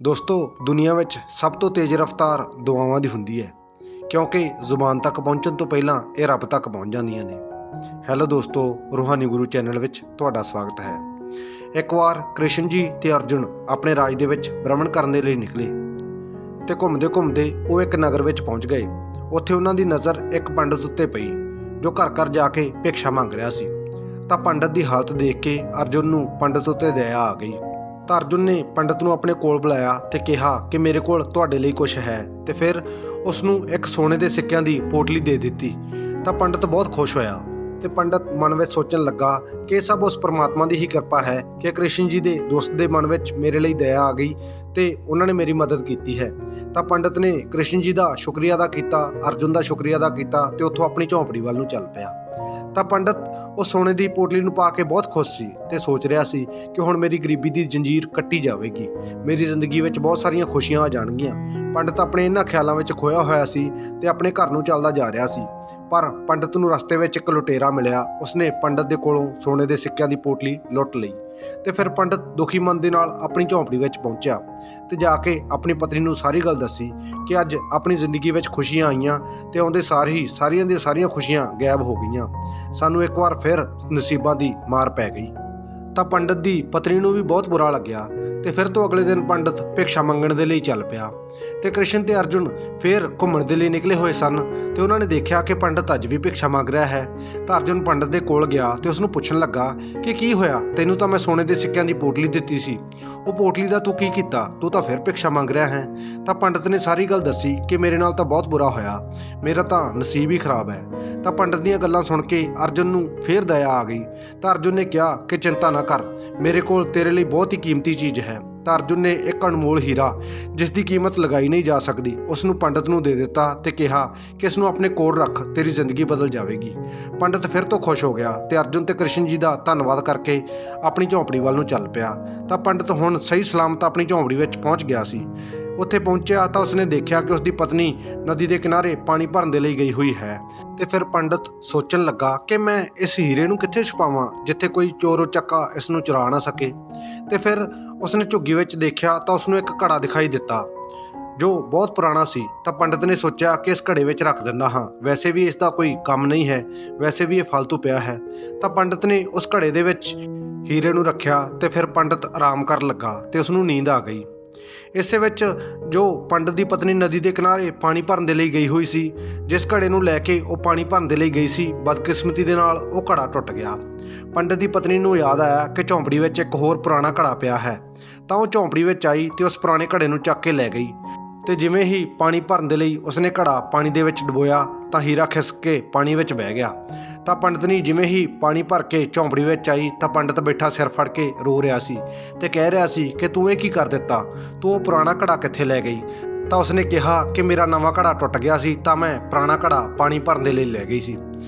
ਦੋਸਤੋ, ਦੁਨੀਆ ਵਿੱਚ ਸਭ ਤੋਂ ਤੇਜ਼ ਰਫ਼ਤਾਰ ਦੁਆਵਾਂ ਦੀ ਹੁੰਦੀ ਹੈ, ਕਿਉਂਕਿ ਜ਼ੁਬਾਨ ਤੱਕ ਪਹੁੰਚਣ ਤੋਂ ਪਹਿਲਾਂ ਇਹ ਰੱਬ ਤੱਕ ਪਹੁੰਚ ਜਾਂਦੀਆਂ ਨੇ। ਹੈਲੋ ਦੋਸਤੋ, ਰੂਹਾਨੀ ਗੁਰੂ ਚੈਨਲ ਵਿੱਚ ਤੁਹਾਡਾ ਸਵਾਗਤ ਹੈ। ਇੱਕ ਵਾਰ ਕ੍ਰਿਸ਼ਨ ਜੀ ਤੇ ਅਰਜੁਨ ਆਪਣੇ ਰਾਜ ਦੇ ਵਿੱਚ ਭ੍ਰਮਣ ਕਰਨ ਦੇ ਲਈ ਨਿਕਲੇ ਤੇ ਘੁੰਮਦੇ ਘੁੰਮਦੇ ਉਹ ਇੱਕ ਨਗਰ ਵਿੱਚ ਪਹੁੰਚ ਗਏ। ਉੱਥੇ ਉਹਨਾਂ ਦੀ ਨਜ਼ਰ ਇੱਕ ਪੰਡਤ ਉੱਤੇ ਪਈ ਜੋ ਘਰ ਘਰ ਜਾ ਕੇ ਭਿਕਸ਼ਾ ਮੰਗ ਰਿਹਾ ਸੀ। ਤਾਂ ਪੰਡਤ ਦੀ ਹਾਲਤ ਦੇਖ ਕੇ ਅਰਜੁਨ ਨੂੰ ਪੰਡਤ ਉੱਤੇ ਦਇਆ ਆ ਗਈ। ਤਾਂ ਅਰਜੁਨ ਨੇ ਪੰਡਤ ਨੂੰ ਆਪਣੇ ਕੋਲ ਬੁਲਾਇਆ ਤੇ ਕਿਹਾ ਕਿ ਮੇਰੇ ਕੋਲ ਤੁਹਾਡੇ ਲਈ ਕੁਝ ਹੈ, ਤੇ ਫਿਰ ਉਸ ਨੂੰ ਇੱਕ ਸੋਨੇ ਦੇ ਸਿੱਕਿਆਂ ਦੀ ਪੋਟਲੀ ਦੇ ਦਿੱਤੀ। ਤਾਂ ਪੰਡਤ ਬਹੁਤ ਖੁਸ਼ ਹੋਇਆ ਤੇ ਪੰਡਤ ਮਨ ਵਿੱਚ ਸੋਚਣ ਲੱਗਾ ਕਿ ਇਹ ਸਭ ਉਸ ਪਰਮਾਤਮਾ ਦੀ ਹੀ ਕਿਰਪਾ ਹੈ ਕਿ ਕ੍ਰਿਸ਼ਨ ਜੀ ਦੇ ਦੋਸਤ ਦੇ ਮਨ ਵਿੱਚ ਮੇਰੇ ਲਈ ਦਇਆ ਆ ਗਈ ਤੇ ਉਹਨਾਂ ਨੇ ਮੇਰੀ ਮਦਦ ਕੀਤੀ ਹੈ। ਤਾਂ ਪੰਡਤ ਨੇ ਕ੍ਰਿਸ਼ਨ ਜੀ ਦਾ ਸ਼ੁਕਰੀਆ ਅਦਾ ਕੀਤਾ, ਅਰਜੁਨ ਦਾ ਸ਼ੁਕਰੀਆ ਅਦਾ ਕੀਤਾ ਤੇ ਉੱਥੋਂ ਆਪਣੀ ਝੌਂਪੜੀ ਵੱਲ ਨੂੰ ਚੱਲ ਪਿਆ। ਤਾਂ ਪੰਡਤ ਉਹ ਸੋਨੇ ਦੀ ਪੋਟਲੀ ਨੂੰ ਪਾ ਕੇ ਬਹੁਤ ਖੁਸ਼ ਸੀ ਤੇ ਸੋਚ ਰਿਹਾ ਸੀ ਕਿ ਹੁਣ ਮੇਰੀ ਗਰੀਬੀ ਦੀ ਜੰਜੀਰ ਕੱਟੀ ਜਾਵੇਗੀ, ਮੇਰੀ ਜ਼ਿੰਦਗੀ ਵਿੱਚ ਬਹੁਤ ਸਾਰੀਆਂ ਖੁਸ਼ੀਆਂ ਆ ਜਾਣਗੀਆਂ। ਪੰਡਤ ਆਪਣੇ ਇਹਨਾਂ ਖਿਆਲਾਂ ਵਿੱਚ ਖੋਇਆ ਹੋਇਆ ਸੀ ਤੇ ਆਪਣੇ ਘਰ ਨੂੰ ਚੱਲਦਾ ਜਾ ਰਿਹਾ ਸੀ। ਪਰ ਪੰਡਤ ਨੂੰ ਰਸਤੇ ਵਿੱਚ ਇੱਕ ਲੁਟੇਰਾ ਮਿਲਿਆ। ਉਸਨੇ ਪੰਡਤ ਦੇ ਕੋਲੋਂ ਸੋਨੇ ਦੇ ਸਿੱਕਿਆਂ ਦੀ ਪੋਟਲੀ ਲੁੱਟ ਲਈ ਤੇ ਫਿਰ ਪੰਡਤ ਦੁਖੀ ਮਨ ਦੇ ਨਾਲ ਆਪਣੀ ਝੌਂਪੜੀ ਵਿੱਚ ਪਹੁੰਚਿਆ ਤੇ ਜਾ ਕੇ ਆਪਣੀ ਪਤਨੀ ਨੂੰ ਸਾਰੀ ਗੱਲ ਦੱਸੀ ਕਿ ਅੱਜ ਆਪਣੀ ਜ਼ਿੰਦਗੀ ਵਿੱਚ ਖੁਸ਼ੀਆਂ ਆਈਆਂ ਤੇ ਆਉਂਦੇ ਸਾਰ ਹੀ ਸਾਰੀਆਂ ਦੀਆਂ ਸਾਰੀਆਂ ਖੁਸ਼ੀਆਂ ਗਾਇਬ ਹੋ ਗਈਆਂ। ਸਾਨੂੰ ਇੱਕ ਵਾਰ ਫਿਰ ਨਸੀਬਾਂ ਦੀ ਮਾਰ ਪੈ ਗਈ। ਤਾਂ ਪੰਡਤ ਦੀ ਪਤਨੀ ਨੂੰ ਵੀ ਬਹੁਤ ਬੁਰਾ ਲੱਗਿਆ ਤੇ ਫਿਰ ਤੋਂ ਅਗਲੇ ਦਿਨ ਪੰਡਤ ਭਿਕਸ਼ਾ ਮੰਗਣ ਦੇ ਲਈ ਚੱਲ ਪਿਆ। ਤੇ ਕ੍ਰਿਸ਼ਨ ਤੇ ਅਰਜੁਨ ਫਿਰ ਘੁੰਮਣ ਦੇ ਲਈ ਨਿਕਲੇ ਹੋਏ ਸਨ ਤੇ ਉਹਨਾਂ ਨੇ ਦੇਖਿਆ ਕਿ ਪੰਡਤ ਅੱਜ ਵੀ ਭਿਕਸ਼ਾ ਮੰਗ ਰਿਹਾ ਹੈ। ਤਾਂ ਅਰਜੁਨ ਪੰਡਤ ਦੇ ਕੋਲ ਗਿਆ ਤੇ ਉਸ ਨੂੰ ਪੁੱਛਣ ਲੱਗਾ ਕਿ ਕੀ ਹੋਇਆ, ਤੈਨੂੰ ਤਾਂ ਮੈਂ ਸੋਨੇ ਦੇ ਸਿੱਕਿਆਂ ਦੀ ਪੋਟਲੀ ਦਿੱਤੀ ਸੀ, ਉਹ ਪੋਟਲੀ ਦਾ ਤੂੰ ਕੀ ਕੀਤਾ, ਤੂੰ ਤਾਂ ਫਿਰ ਭਿਕਸ਼ਾ ਮੰਗ ਰਿਹਾ ਹੈ। ਤਾਂ ਪੰਡਤ ਨੇ ਸਾਰੀ ਗੱਲ ਦੱਸੀ ਕਿ ਮੇਰੇ ਨਾਲ ਤਾਂ ਬਹੁਤ ਬੁਰਾ ਹੋਇਆ, ਮੇਰਾ ਤਾਂ ਨਸੀਬ ਹੀ ਖਰਾਬ ਹੈ। ਤਾਂ ਪੰਡਤ ਦੀਆਂ ਗੱਲਾਂ ਸੁਣ ਕੇ ਅਰਜੁਨ ਨੂੰ ਫਿਰ ਦਇਆ ਆ ਗਈ। ਤਾਂ ਅਰਜੁਨ ਨੇ ਕਿਹਾ ਕਿ ਚਿੰਤਾ ਨਾ ਕਰ, ਮੇਰੇ ਕੋਲ ਤੇਰੇ ਲਈ ਬਹੁਤ ਹੀ ਕੀਮਤੀ ਚੀਜ਼ ਹੈ। ਤਾਂ ਅਰਜੁਨ ਨੇ ਇੱਕ ਅਨਮੋਲ ਹੀਰਾ ਜਿਸ ਦੀ ਕੀਮਤ ਲਗਾਈ ਨਹੀਂ ਜਾ ਸਕਦੀ ਉਸ ਨੂੰ ਪੰਡਤ ਨੂੰ ਦੇ ਦਿੱਤਾ ਤੇ ਕਿਹਾ ਕਿ ਇਸ ਨੂੰ ਆਪਣੇ ਕੋਲ ਰੱਖ, ਤੇਰੀ ਜ਼ਿੰਦਗੀ ਬਦਲ ਜਾਵੇਗੀ। ਪੰਡਤ ਫਿਰ ਤੋਂ ਖੁਸ਼ ਹੋ ਗਿਆ ਤੇ ਅਰਜੁਨ ਤੇ ਕ੍ਰਿਸ਼ਨ ਜੀ ਦਾ ਧੰਨਵਾਦ ਕਰਕੇ ਆਪਣੀ ਝੌਂਪੜੀ ਵੱਲ ਨੂੰ ਚੱਲ ਪਿਆ। ਤਾਂ ਪੰਡਤ ਹੁਣ ਸਹੀ ਸਲਾਮਤ ਆਪਣੀ ਝੌਂਪੜੀ ਵਿੱਚ ਪਹੁੰਚ ਗਿਆ ਸੀ। ਉੱਥੇ ਪਹੁੰਚਿਆ ਤਾਂ ਉਸਨੇ ਦੇਖਿਆ ਕਿ ਉਸਦੀ ਪਤਨੀ ਨਦੀ ਦੇ ਕਿਨਾਰੇ ਪਾਣੀ ਭਰਨ ਦੇ ਲਈ ਗਈ ਹੋਈ ਹੈ। ਤੇ ਫਿਰ ਪੰਡਤ ਸੋਚਣ ਲੱਗਾ ਕਿ ਮੈਂ ਇਸ ਹੀਰੇ ਨੂੰ ਕਿੱਥੇ ਛੁਪਾਵਾਂ ਜਿੱਥੇ ਕੋਈ ਚੋਰ ਉਚੱਕਾ ਇਸ ਨੂੰ ਚੁਰਾ ਨਾ ਸਕੇ। ਤੇ ਫਿਰ ਉਸਨੇ ਝੁੱਗੀ ਵਿੱਚ ਦੇਖਿਆ ਤਾਂ ਉਸਨੂੰ ਇੱਕ ਘੜਾ ਦਿਖਾਈ ਦਿੱਤਾ ਜੋ ਬਹੁਤ ਪੁਰਾਣਾ ਸੀ। ਤਾਂ ਪੰਡਤ ਨੇ ਸੋਚਿਆ ਕਿ ਇਸ ਘੜੇ ਵਿੱਚ ਰੱਖ ਦਿੰਦਾ ਹਾਂ, ਵੈਸੇ ਵੀ ਇਸ ਦਾ ਕੋਈ ਕੰਮ ਨਹੀਂ ਹੈ, ਵੈਸੇ ਵੀ ਇਹ ਫालतू ਪਿਆ ਹੈ। ਤਾਂ ਪੰਡਤ ਨੇ ਉਸ ਘੜੇ ਦੇ ਵਿੱਚ ਹੀਰੇ ਨੂੰ ਰੱਖਿਆ ਤੇ ਫਿਰ ਪੰਡਤ ਆਰਾਮ ਕਰਨ ਲੱਗਾ ਤੇ ਉਸਨੂੰ ਨੀਂਦ ਆ ਗਈ। ਇਸੇ ਵਿੱਚ ਜੋ ਪੰਡਤ ਦੀ ਪਤਨੀ ਨਦੀ ਦੇ ਕਿਨਾਰੇ ਪਾਣੀ ਭਰਨ ਦੇ ਲਈ ਗਈ ਹੋਈ ਸੀ, ਜਿਸ ਘੜੇ ਨੂੰ ਲੈ ਕੇ ਉਹ ਪਾਣੀ ਭਰਨ ਦੇ ਲਈ ਗਈ ਸੀ, ਬਦਕਿਸਮਤੀ ਦੇ ਨਾਲ ਉਹ ਘੜਾ ਟੁੱਟ ਗਿਆ। ਪੰਡਤ ਦੀ ਪਤਨੀ ਨੂੰ ਯਾਦ ਆਇਆ ਕਿ ਝੌਂਪੜੀ ਵਿੱਚ ਇੱਕ ਹੋਰ ਪੁਰਾਣਾ ਘੜਾ ਪਿਆ ਹੈ। ਤਾਂ ਉਹ ਝੌਂਪੜੀ ਵਿੱਚ ਆਈ ਤੇ ਉਸ ਪੁਰਾਣੇ ਘੜੇ ਨੂੰ ਚੱਕ ਕੇ ਲੈ ਗਈ ਤੇ ਜਿਵੇਂ ਹੀ ਪਾਣੀ ਭਰਨ ਦੇ ਲਈ ਉਸਨੇ ਘੜਾ ਪਾਣੀ ਦੇ ਵਿੱਚ ਡੁਬੋਇਆ ਤਾਂ ਹੀਰਾ ਖਿਸਕ ਕੇ ਪਾਣੀ ਵਿੱਚ ਬਹਿ ਗਿਆ। ਤਾਂ ਪੰਡਤਨੀ ਜਿਵੇਂ ਹੀ ਪਾਣੀ ਭਰ ਕੇ ਝੌਂਪੜੀ ਵਿੱਚ ਆਈ ਤਾਂ ਪੰਡਤ ਬੈਠਾ ਸਿਰ ਫੜ ਕੇ ਰੋ ਰਿਹਾ ਸੀ ਤੇ ਕਹਿ ਰਿਹਾ ਸੀ ਕਿ ਤੂੰ ਇਹ ਕੀ ਕਰ ਦਿੱਤਾ, ਤੂੰ ਉਹ ਪੁਰਾਣਾ ਘੜਾ ਕਿੱਥੇ ਲੈ ਗਈ। ਤਾਂ ਉਸਨੇ ਕਿਹਾ ਕਿ ਮੇਰਾ ਨਵਾਂ ਘੜਾ ਟੁੱਟ ਗਿਆ ਸੀ ਤਾਂ ਮੈਂ ਪੁਰਾਣਾ ਘੜਾ ਪਾਣੀ ਭਰਨ ਦੇ ਲਈ ਲੈ ਗਈ ਸੀ।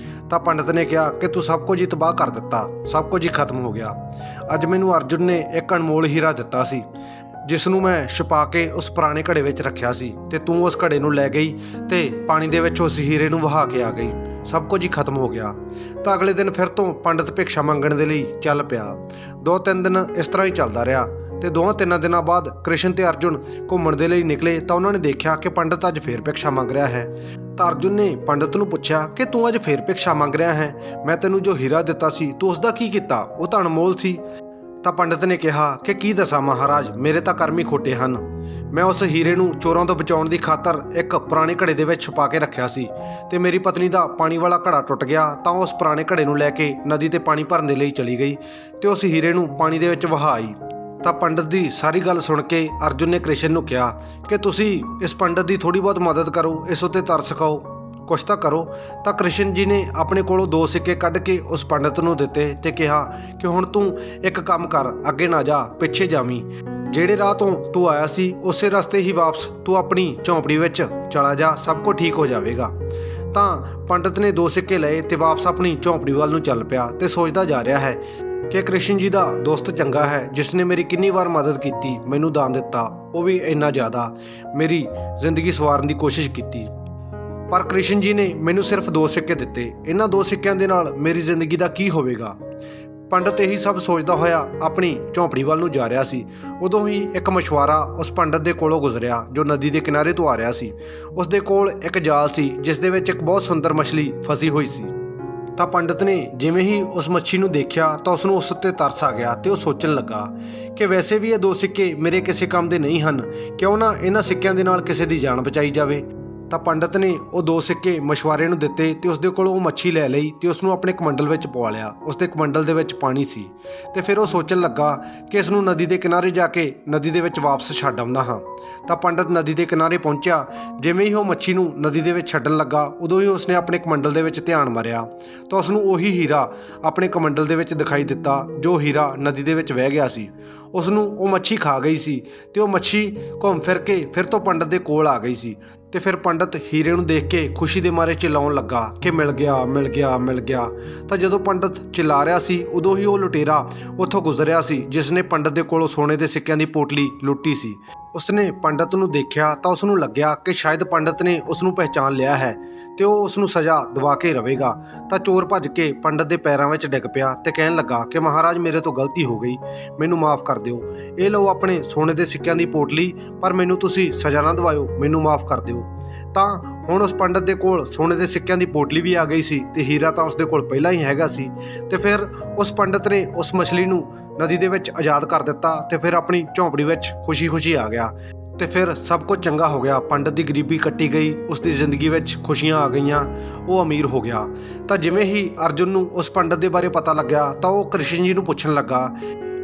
ਤਾਂ ਪੰਡਤ ਨੇ ਕਿਹਾ ਕਿ ਤੂੰ ਸਭ ਕੁਝ ਹੀ ਤਬਾਹ ਕਰ ਦਿੱਤਾ, ਸਭ ਕੁਝ ਹੀ ਖਤਮ ਹੋ ਗਿਆ। ਅੱਜ ਮੈਨੂੰ ਅਰਜੁਨ ਨੇ ਇੱਕ ਅਨਮੋਲ ਹੀਰਾ ਦਿੱਤਾ ਸੀ ਜਿਸ ਨੂੰ ਮੈਂ ਛੁਪਾ ਕੇ ਉਸ ਪੁਰਾਣੇ ਘੜੇ ਵਿੱਚ ਰੱਖਿਆ ਸੀ ਤੇ ਤੂੰ ਉਸ ਘੜੇ ਨੂੰ ਲੈ ਗਈ ਤੇ ਪਾਣੀ ਦੇ ਵਿੱਚ ਉਸ ਹੀਰੇ ਨੂੰ ਵਹਾ ਕੇ ਆ ਗਈ, ਸਭ ਕੁਝ ਹੀ ਖਤਮ ਹੋ ਗਿਆ। ਤਾਂ ਅਗਲੇ ਦਿਨ ਫਿਰ ਤੋਂ ਪੰਡਤ ਭਿਕਸ਼ਾ ਮੰਗਣ ਦੇ ਲਈ ਚੱਲ ਪਿਆ। 2-3 ਦਿਨ ਇਸ ਤਰ੍ਹਾਂ ਹੀ ਚੱਲਦਾ ਰਿਹਾ ਤੇ 2-3 ਦਿਨਾਂ ਬਾਅਦ ਕ੍ਰਿਸ਼ਨ ਤੇ ਅਰਜੁਨ ਘੁੰਮਣ ਦੇ ਲਈ ਨਿਕਲੇ ਤਾਂ ਉਹਨਾਂ ਨੇ ਦੇਖਿਆ ਕਿ ਪੰਡਤ ਅੱਜ ਫੇਰ ਭਿਕਸ਼ਾ ਮੰਗ ਰਿਹਾ ਹੈ। ਤਾਂ ਅਰਜੁਨ ਨੇ ਪੰਡਤ ਨੂੰ ਪੁੱਛਿਆ ਕਿ ਤੂੰ ਅੱਜ ਫੇਰ ਭਿਕਸ਼ਾ ਮੰਗ ਰਿਹਾ ਹੈ, ਮੈਂ ਤੈਨੂੰ ਜੋ ਹੀਰਾ ਦਿੱਤਾ ਸੀ ਤੂੰ ਉਸਦਾ ਕੀ ਕੀਤਾ, ਉਹ ਤਾਂ ਅਨਮੋਲ ਸੀ। ਤਾਂ ਪੰਡਤ ਨੇ ਕਿਹਾ ਕਿ ਕੀ ਦੱਸਾਂ ਮਹਾਰਾਜ, ਮੇਰੇ ਤਾਂ ਕਰਮ ਹੀ ਖੋਟੇ ਹਨ। ਮੈਂ ਉਸ ਹੀਰੇ ਨੂੰ ਚੋਰਾਂ ਤੋਂ ਬਚਾਉਣ ਦੀ ਖਾਤਰ ਇੱਕ ਪੁਰਾਣੇ ਘੜੇ ਦੇ ਵਿੱਚ ਛੁਪਾ ਕੇ ਰੱਖਿਆ ਸੀ ਤੇ ਮੇਰੀ ਪਤਨੀ ਦਾ ਪਾਣੀ ਵਾਲਾ ਘੜਾ ਟੁੱਟ ਗਿਆ ਤਾਂ ਉਸ ਪੁਰਾਣੇ ਘੜੇ ਨੂੰ ਲੈ ਕੇ ਨਦੀ ਤੇ ਪਾਣੀ ਭਰਨ ਦੇ ਲਈ ਚਲੀ ਗਈ ਤੇ ਉਸ ਹੀਰੇ ਨੂੰ ਪਾਣੀ ਦੇ ਵਿੱਚ ਵਹਾ ਆਈ। ਤਾਂ ਪੰਡਤ ਦੀ ਸਾਰੀ ਗੱਲ ਸੁਣ ਕੇ ਅਰਜੁਨ ਨੇ ਕ੍ਰਿਸ਼ਨ ਨੂੰ ਕਿਹਾ ਕਿ ਤੁਸੀਂ ਇਸ ਪੰਡਤ ਦੀ ਥੋੜ੍ਹੀ ਬਹੁਤ ਮਦਦ ਕਰੋ, ਇਸ ਉੱਤੇ ਤਰਸ ਖਾਓ, ਕੁਛ ਤਾਂ ਕਰੋ। ਤਾਂ ਕ੍ਰਿਸ਼ਨ ਜੀ ਨੇ ਆਪਣੇ ਕੋਲੋਂ 2 ਸਿੱਕੇ ਕੱਢ ਕੇ ਉਸ ਪੰਡਤ ਨੂੰ ਦਿੱਤੇ ਤੇ ਕਿਹਾ ਕਿ ਹੁਣ ਤੂੰ ਇੱਕ ਕੰਮ ਕਰ, ਅੱਗੇ ਨਾ ਜਾ, ਪਿੱਛੇ ਜਾਵੀਂ, ਜਿਹੜੇ ਰਾਹ ਤੋਂ ਤੂੰ ਆਇਆ ਸੀ ਉਸੇ ਰਸਤੇ ਹੀ ਵਾਪਸ ਤੂੰ ਆਪਣੀ ਝੌਂਪੜੀ ਵਿੱਚ ਚਲਾ ਜਾ, ਸਭ ਕੁਝ ਠੀਕ ਹੋ ਜਾਵੇਗਾ। ਤਾਂ ਪੰਡਤ ਨੇ 2 ਸਿੱਕੇ ਲਏ ਤੇ ਵਾਪਸ ਆਪਣੀ ਝੌਂਪੜੀ ਵੱਲ ਨੂੰ ਚੱਲ ਪਿਆ ਤੇ ਸੋਚਦਾ ਜਾ ਰਿਹਾ ਹੈ ਕਿ ਕ੍ਰਿਸ਼ਨ ਜੀ ਦਾ ਦੋਸਤ ਚੰਗਾ ਹੈ ਜਿਸ ਨੇ ਮੇਰੀ ਕਿੰਨੀ ਵਾਰ ਮਦਦ ਕੀਤੀ, ਮੈਨੂੰ ਦਾਨ ਦਿੱਤਾ, ਉਹ ਵੀ ਇੰਨਾ ਜ਼ਿਆਦਾ, ਮੇਰੀ ਜ਼ਿੰਦਗੀ ਸਵਾਰਨ ਦੀ ਕੋਸ਼ਿਸ਼ ਕੀਤੀ। ਪਰ ਕ੍ਰਿਸ਼ਨ ਜੀ ਨੇ ਮੈਨੂੰ ਸਿਰਫ 2 ਸਿੱਕੇ ਦਿੱਤੇ, ਇਹਨਾਂ 2 ਸਿੱਕਿਆਂ ਦੇ ਨਾਲ ਮੇਰੀ ਜ਼ਿੰਦਗੀ ਦਾ ਕੀ ਹੋਵੇਗਾ। ਪੰਡਤ ਇਹੀ ਸਭ ਸੋਚਦਾ ਹੋਇਆ ਆਪਣੀ ਝੌਂਪੜੀ ਵੱਲ ਨੂੰ ਜਾ ਰਿਹਾ ਸੀ। ਉਦੋਂ ਹੀ ਇੱਕ ਮਛੁਆਰਾ ਉਸ ਪੰਡਤ ਦੇ ਕੋਲੋਂ ਗੁਜ਼ਰਿਆ ਜੋ ਨਦੀ ਦੇ ਕਿਨਾਰੇ ਤੋਂ ਆ ਰਿਹਾ ਸੀ। ਉਸ ਦੇ ਕੋਲ ਇੱਕ ਜਾਲ ਸੀ ਜਿਸ ਦੇ ਵਿੱਚ ਇੱਕ ਬਹੁਤ ਸੁੰਦਰ ਮਛਲੀ ਫਸੀ ਹੋਈ ਸੀ। ਤਾਂ ਪੰਡਤ ਨੇ ਜਿਵੇਂ ਹੀ ਉਸ ਮੱਛੀ ਨੂੰ ਦੇਖਿਆ ਤਾਂ ਉਸ ਨੂੰ ਉਸ ਉੱਤੇ ਤਰਸ ਆ ਗਿਆ ਤੇ ਉਹ ਸੋਚਣ ਲੱਗਾ ਕਿ ਵੈਸੇ ਵੀ ਇਹ 2 ਸਿੱਕੇ ਮੇਰੇ ਕਿਸੇ ਕੰਮ ਦੇ ਨਹੀਂ ਹਨ, ਕਿਉਂ ਨਾ ਇਹਨਾਂ ਸਿੱਕਿਆਂ ਦੇ ਨਾਲ ਕਿਸੇ ਦੀ ਜਾਨ ਬਚਾਈ ਜਾਵੇ। ਤਾਂ ਪੰਡਤ ਨੇ ਉਹ 2 ਸਿੱਕੇ ਮਛੁਆਰੇ ਨੂੰ ਦਿੱਤੇ ਤੇ ਉਸ ਦੇ ਕੋਲੋਂ ਉਹ ਮੱਛੀ ਲੈ ਲਈ ਤੇ ਉਸ ਨੂੰ ਆਪਣੇ ਕਮੰਡਲ ਵਿੱਚ ਪਵਾ ਲਿਆ। ਉਸ ਦੇ ਕਮੰਡਲ ਦੇ ਵਿੱਚ ਪਾਣੀ ਸੀ ਤੇ ਫਿਰ ਉਹ ਸੋਚਣ ਲੱਗਾ ਕਿ ਇਸ ਨੂੰ ਨਦੀ ਦੇ ਕਿਨਾਰੇ ਜਾ ਕੇ ਨਦੀ ਦੇ ਵਿੱਚ ਵਾਪਸ ਛੱਡ ਆਉਂਦਾ ਹਾਂ। ਤਾਂ ਪੰਡਤ ਨਦੀ ਦੇ ਕਿਨਾਰੇ ਪਹੁੰਚਿਆ। ਜਿਵੇਂ ਹੀ ਉਹ ਮੱਛੀ ਨੂੰ ਨਦੀ ਦੇ ਵਿੱਚ ਛੱਡਣ ਲੱਗਾ ਉਦੋਂ ਹੀ ਉਸਨੇ ਆਪਣੇ ਕਮੰਡਲ ਦੇ ਵਿੱਚ ਧਿਆਨ ਮਾਰਿਆ ਤਾਂ ਉਸ ਨੂੰ ਉਹੀ ਹੀਰਾ ਆਪਣੇ ਕਮੰਡਲ ਦੇ ਵਿੱਚ ਦਿਖਾਈ ਦਿੱਤਾ ਜੋ ਹੀਰਾ ਨਦੀ ਦੇ ਵਿੱਚ ਵਹਿ ਗਿਆ ਸੀ। ਉਸ ਨੂੰ ਉਹ ਮੱਛੀ ਖਾ ਗਈ ਸੀ ਤੇ ਉਹ ਮੱਛੀ ਘੁੰਮ ਫਿਰ ਕੇ ਫਿਰ ਤੋਂ ਪੰਡਤ ਦੇ ਕੋਲ ਆ ਗਈ ਸੀ। ਤੇ ਫਿਰ ਪੰਡਤ ਹੀਰੇ ਨੂੰ ਦੇਖ ਕੇ ਖੁਸ਼ੀ ਦੇ ਮਾਰੇ ਚਿਲਾਉਣ ਲੱਗਾ ਕਿ ਮਿਲ ਗਿਆ ਮਿਲ ਗਿਆ ਮਿਲ ਗਿਆ। ਤਾਂ ਜਦੋਂ ਪੰਡਤ ਚਿਲਾ ਰਿਹਾ ਸੀ ਉਦੋਂ ਹੀ ਉਹ ਲੁਟੇਰਾ ਉੱਥੋਂ ਗੁਜ਼ਰਿਆ ਸੀ ਜਿਸ ਨੇ ਪੰਡਤ ਦੇ ਕੋਲੋਂ ਸੋਨੇ ਦੇ ਸਿੱਕਿਆਂ ਦੀ ਪੋਟਲੀ ਲੁੱਟੀ ਸੀ। ਉਸਨੇ ਪੰਡਤ ਨੂੰ ਦੇਖਿਆ ਤਾਂ ਉਸ ਨੂੰ ਲੱਗਿਆ ਕਿ ਸ਼ਾਇਦ ਪੰਡਤ ਨੇ ਉਸ ਨੂੰ ਪਹਿਚਾਨ ਲਿਆ ਹੈ ਤੇ ਉਹ ਉਸ ਨੂੰ ਸਜ਼ਾ ਦਿਵਾ ਕੇ ਰਹੇਗਾ। ਤਾਂ ਚੋਰ ਭੱਜ ਕੇ ਪੰਡਤ ਦੇ ਪੈਰਾਂ ਵਿੱਚ ਡਿੱਗ ਪਿਆ ਤੇ ਕਹਿਣ ਲੱਗਾ ਕਿ ਮਹਾਰਾਜ ਮੇਰੇ ਤੋਂ ਗਲਤੀ ਹੋ ਗਈ, ਮੈਨੂੰ ਮਾਫ਼ ਕਰ ਦਿਓ। ਇਹ ਲਓ ਆਪਣੇ ਸੋਨੇ ਦੇ ਸਿੱਕਿਆਂ ਦੀ ਪੋਟਲੀ, ਪਰ ਮੈਨੂੰ ਤੁਸੀਂ ਸਜ਼ਾ ਨਾ ਦਿਵਾਇਓ, ਮੈਨੂੰ ਮਾਫ਼ ਕਰ ਦਿਓ। ਤਾਂ ਹੁਣ ਉਸ ਪੰਡਤ ਦੇ ਕੋਲ ਸੋਨੇ ਦੇ ਸਿੱਕਿਆਂ ਦੀ ਪੋਟਲੀ ਵੀ ਆ ਗਈ ਸੀ ਤੇ ਹੀਰਾ ਤਾਂ ਉਸ ਦੇ ਕੋਲ ਪਹਿਲਾਂ ਹੀ ਹੈਗਾ ਸੀ। ਤੇ ਫਿਰ ਉਸ ਪੰਡਤ ਨੇ ਉਸ ਮਛਲੀ ਨੂੰ ਨਦੀ ਦੇ ਵਿੱਚ ਆਜ਼ਾਦ ਕਰ ਦਿੱਤਾ ਤੇ ਫਿਰ ਆਪਣੀ ਝੌਂਪੜੀ ਵਿੱਚ ਖੁਸ਼ੀ ਆ ਗਿਆ ਤੇ ਫਿਰ ਸਭ ਕੁਝ ਚੰਗਾ ਹੋ ਗਿਆ। ਪੰਡਤ ਦੀ ਗਰੀਬੀ ਕੱਟੀ ਗਈ, ਉਸ ਦੀ ਜ਼ਿੰਦਗੀ ਵਿੱਚ ਖੁਸ਼ੀਆਂ ਆ ਗਈਆਂ, ਉਹ ਅਮੀਰ ਹੋ ਗਿਆ। ਤਾਂ ਜਿਵੇਂ ਹੀ ਅਰਜੁਨ ਨੂੰ ਉਸ ਪੰਡਤ ਦੇ ਬਾਰੇ ਪਤਾ ਲੱਗਿਆ ਤਾਂ ਉਹ ਕ੍ਰਿਸ਼ਨ ਜੀ ਨੂੰ ਪੁੱਛਣ ਲੱਗਾ,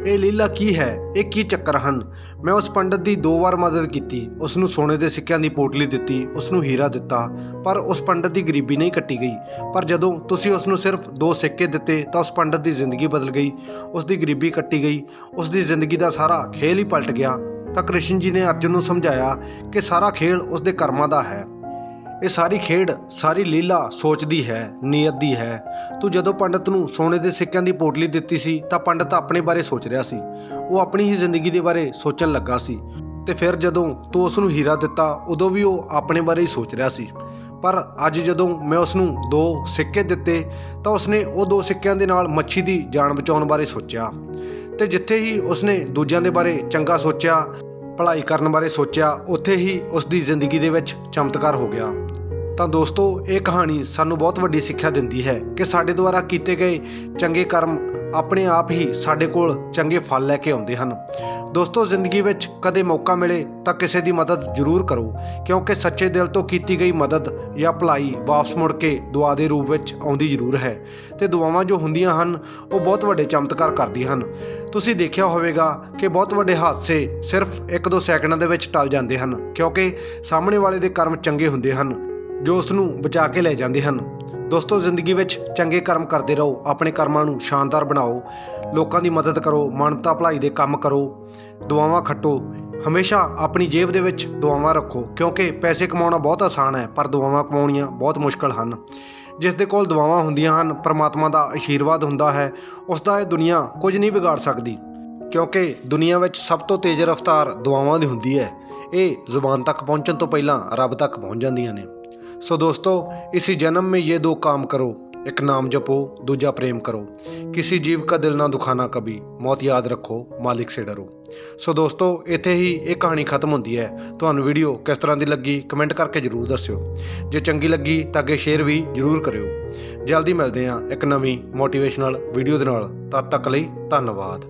ਇਹ ਲੀਲਾ ਕੀ ਹੈ, ਇਹ ਕੀ ਚੱਕਰ ਹਨ? ਮੈਂ ਉਸ ਪੰਡਤ ਦੀ 2 ਵਾਰ ਮਦਦ ਕੀਤੀ, ਉਸ ਨੂੰ ਸੋਨੇ ਦੇ ਸਿੱਕਿਆਂ ਦੀ ਪੋਟਲੀ ਦਿੱਤੀ, ਉਸ ਨੂੰ ਹੀਰਾ ਦਿੱਤਾ, ਪਰ ਉਸ ਪੰਡਤ ਦੀ ਗਰੀਬੀ ਨਹੀਂ ਕੱਟੀ ਗਈ। ਪਰ ਜਦੋਂ ਤੁਸੀਂ ਉਸ ਨੂੰ ਸਿਰਫ 2 ਸਿੱਕੇ ਦਿੱਤੇ ਤਾਂ ਉਸ ਪੰਡਤ ਦੀ ਜ਼ਿੰਦਗੀ ਬਦਲ ਗਈ, ਉਸ ਦੀ ਗਰੀਬੀ ਕੱਟੀ ਗਈ, ਉਸ ਦੀ ਜ਼ਿੰਦਗੀ ਦਾ ਸਾਰਾ ਖੇਲ ਹੀ ਪਲਟ ਗਿਆ। ਤਾਂ ਕ੍ਰਿਸ਼ਨ ਜੀ ਨੇ ਅਰਜੁਨ ਨੂੰ ਸਮਝਾਇਆ ਕਿ ਸਾਰਾ ਖੇਲ ਉਸ ਦੇ ਕਰਮਾਂ ਦਾ ਹੈ। ਇਹ ਸਾਰੀ ਖੇਡ, ਸਾਰੀ ਲੀਲਾ ਸੋਚ ਦੀ ਹੈ, ਨੀਅਤ ਦੀ ਹੈ। ਤੂੰ ਜਦੋਂ ਪੰਡਤ ਨੂੰ ਸੋਨੇ ਦੇ ਸਿੱਕਿਆਂ ਦੀ ਪੋਟਲੀ ਦਿੱਤੀ ਸੀ ਤਾਂ ਪੰਡਤ ਆਪਣੇ ਬਾਰੇ ਸੋਚ ਰਿਹਾ ਸੀ, ਉਹ ਆਪਣੀ ਹੀ ਜ਼ਿੰਦਗੀ ਦੇ ਬਾਰੇ ਸੋਚਣ ਲੱਗਾ ਸੀ। ਤੇ ਫਿਰ ਜਦੋਂ ਤੂੰ ਉਸ ਨੂੰ ਹੀਰਾ ਦਿੱਤਾ ਉਦੋਂ ਵੀ ਉਹ ਆਪਣੇ ਬਾਰੇ ਹੀ ਸੋਚ ਰਿਹਾ ਸੀ। ਪਰ ਅੱਜ ਜਦੋਂ ਮੈਂ ਉਸ ਨੂੰ 2 ਸਿੱਕੇ ਦਿੱਤੇ ਤਾਂ ਉਸਨੇ ਉਹ 2 ਸਿੱਕਿਆਂ ਦੇ ਨਾਲ ਮੱਛੀ ਦੀ ਜਾਨ ਬਚਾਉਣ ਬਾਰੇ ਸੋਚਿਆ। ਤੇ ਜਿੱਥੇ ਹੀ ਉਸਨੇ ਦੂਜਿਆਂ ਦੇ ਬਾਰੇ ਚੰਗਾ ਸੋਚਿਆ, ਭਲਾਈ ਕਰਨ ਬਾਰੇ ਸੋਚਿਆ, ਉੱਥੇ ਹੀ ਉਸ ਦੀ ਜ਼ਿੰਦਗੀ ਦੇ ਵਿੱਚ ਚਮਤਕਾਰ ਹੋ ਗਿਆ। ਤਾਂ ਦੋਸਤੋ, ਇਹ ਕਹਾਣੀ ਸਾਨੂੰ ਬਹੁਤ ਵੱਡੀ ਸਿੱਖਿਆ ਦਿੰਦੀ ਹੈ ਕਿ ਸਾਡੇ ਦੁਆਰਾ ਕੀਤੇ ਗਏ ਚੰਗੇ ਕਰਮ ਆਪਣੇ ਆਪ ਹੀ ਸਾਡੇ ਕੋਲ ਚੰਗੇ ਫਲ ਲੈ ਕੇ ਆਉਂਦੇ ਹਨ। ਦੋਸਤੋ, ਜ਼ਿੰਦਗੀ ਵਿੱਚ ਕਦੇ ਮੌਕਾ ਮਿਲੇ ਤਾਂ ਕਿਸੇ ਦੀ ਮਦਦ ਜ਼ਰੂਰ ਕਰੋ, ਕਿਉਂਕਿ ਸੱਚੇ ਦਿਲ ਤੋਂ ਕੀਤੀ ਗਈ ਮਦਦ ਜਾਂ ਭਲਾਈ ਵਾਪਸ ਮੁੜ ਕੇ ਦੁਆ ਦੇ ਰੂਪ ਵਿੱਚ ਆਉਂਦੀ ਜ਼ਰੂਰ ਹੈ। ਤੇ ਦੁਆਵਾਂ ਜੋ ਹੁੰਦੀਆਂ ਹਨ ਉਹ ਬਹੁਤ ਵੱਡੇ ਚਮਤਕਾਰ ਕਰਦੀਆਂ ਹਨ। ਤੁਸੀਂ ਦੇਖਿਆ ਹੋਵੇਗਾ ਕਿ ਬਹੁਤ ਵੱਡੇ ਹਾਦਸੇ ਸਿਰਫ 1-2 ਸੈਕਿੰਡਾਂ ਦੇ ਵਿੱਚ ਟਲ ਜਾਂਦੇ ਹਨ, ਕਿਉਂਕਿ ਸਾਹਮਣੇ ਵਾਲੇ ਦੇ ਕਰਮ ਚੰਗੇ ਹੁੰਦੇ ਹਨ ਜੋ ਉਸ ਨੂੰ ਬਚਾ ਕੇ ਲੈ ਜਾਂਦੇ ਹਨ। ਦੋਸਤੋ, ਜ਼ਿੰਦਗੀ ਵਿੱਚ ਚੰਗੇ ਕਰਮ ਕਰਦੇ ਰਹੋ, ਆਪਣੇ ਕਰਮਾਂ ਨੂੰ ਸ਼ਾਨਦਾਰ ਬਣਾਓ, ਲੋਕਾਂ ਦੀ ਮਦਦ ਕਰੋ, ਮਾਨਵਤਾ ਭਲਾਈ ਦੇ ਕੰਮ ਕਰੋ, ਦੁਆਵਾਂ ਖੱਟੋ। ਹਮੇਸ਼ਾ ਆਪਣੀ ਜੇਬ ਦੇ ਵਿੱਚ ਦੁਆਵਾਂ ਰੱਖੋ, ਕਿਉਂਕਿ ਪੈਸੇ ਕਮਾਉਣਾ ਬਹੁਤ ਆਸਾਨ ਹੈ ਪਰ ਦੁਆਵਾਂ ਕਮਾਉਣੀਆਂ ਬਹੁਤ ਮੁਸ਼ਕਲ ਹਨ। ਜਿਸ ਦੇ ਕੋਲ ਦੁਆਵਾਂ ਹੁੰਦੀਆਂ ਹਨ, ਪਰਮਾਤਮਾ ਦਾ ਆਸ਼ੀਰਵਾਦ ਹੁੰਦਾ ਹੈ, ਉਸ ਦਾ ਇਹ ਦੁਨੀਆ ਕੁਝ ਨਹੀਂ ਵਿਗਾੜ ਸਕਦੀ, ਕਿਉਂਕਿ ਦੁਨੀਆ ਵਿੱਚ ਸਭ ਤੋਂ ਤੇਜ਼ ਰਫ਼ਤਾਰ ਦੁਆਵਾਂ ਦੀ ਹੁੰਦੀ ਹੈ। ਇਹ ਜ਼ੁਬਾਨ ਤੱਕ ਪਹੁੰਚਣ ਤੋਂ ਪਹਿਲਾਂ ਰੱਬ ਤੱਕ ਪਹੁੰਚ ਜਾਂਦੀਆਂ ਨੇ। सो दोस्तों, इसी जन्म में ये 2 काम करो, एक नाम जपो, दूजा प्रेम करो, किसी जीव का दिल ना दुखाना कभी, मौत याद रखो, मालिक से डरो। सो दोस्तों, इत्थे ही ये कहानी खत्म होंदी है। तुहानू वीडियो किस तरह की लगी कमेंट करके जरूर दस्सिओ। जे चंगी लगी तो अगे शेयर भी जरूर करियो। जल्दी मिलते हैं एक नवीं मोटिवेशनल वीडियो दे नाल। तद तक लई धन्नवाद।